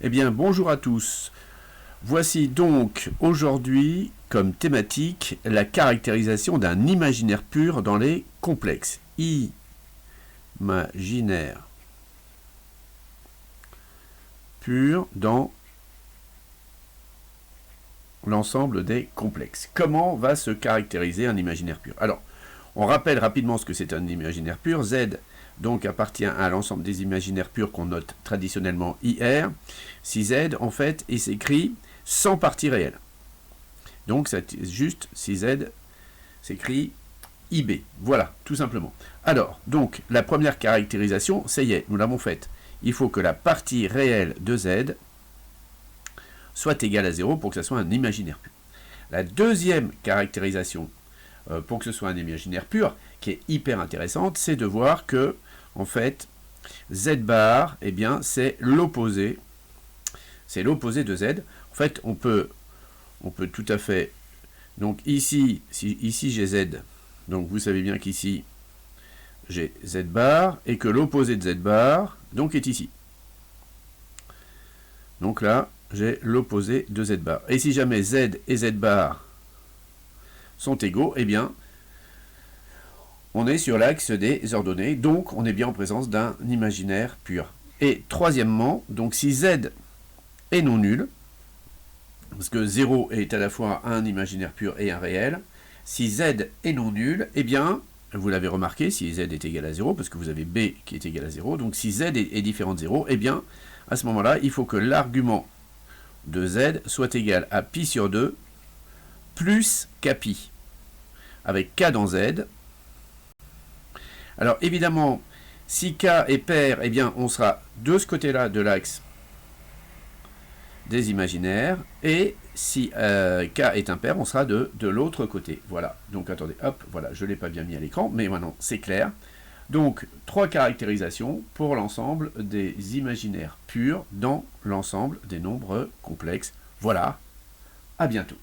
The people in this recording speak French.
Eh bien, bonjour à tous. Voici donc aujourd'hui comme thématique la caractérisation d'un imaginaire pur dans les complexes. Imaginaire pur dans l'ensemble des complexes. Comment va se caractériser un imaginaire pur? Alors, on rappelle rapidement ce que c'est un imaginaire pur. Z donc appartient à l'ensemble des imaginaires purs qu'on note traditionnellement IR. Si Z, en fait, il s'écrit sans partie réelle. Donc c'est juste si Z s'écrit IB. Voilà, tout simplement. Alors, donc, la première caractérisation, ça y est, nous l'avons faite. Il faut que la partie réelle de Z soit égale à 0 pour que ça soit un imaginaire pur. La deuxième caractérisation pour que ce soit un imaginaire pur, qui est hyper intéressante, c'est de voir que, en fait, Z bar, eh bien, c'est l'opposé de Z. En fait, on peut tout à fait, donc ici, ici j'ai Z, donc vous savez bien qu'ici, j'ai Z bar, et que l'opposé de Z bar, donc, est ici. Donc là, j'ai l'opposé de Z bar. Et si jamais Z et Z bar sont égaux, eh bien, on est sur l'axe des ordonnées, donc on est bien en présence d'un imaginaire pur. Et troisièmement, donc si Z est non nul, parce que 0 est à la fois un imaginaire pur et un réel, si Z est non nul, eh bien, vous l'avez remarqué, si Z est égal à 0, parce que vous avez B qui est égal à 0, donc si Z est différent de 0, eh bien, à ce moment-là, il faut que l'argument de Z soit égal à pi sur 2 plus kpi, avec k dans Z. Alors évidemment, si k est pair, eh bien on sera de ce côté-là de l'axe des imaginaires, et si k est impair, on sera de l'autre côté. Voilà, donc attendez, hop, voilà, je ne l'ai pas bien mis à l'écran, mais maintenant c'est clair. Donc, 3 caractérisations pour l'ensemble des imaginaires purs dans l'ensemble des nombres complexes. Voilà, à bientôt.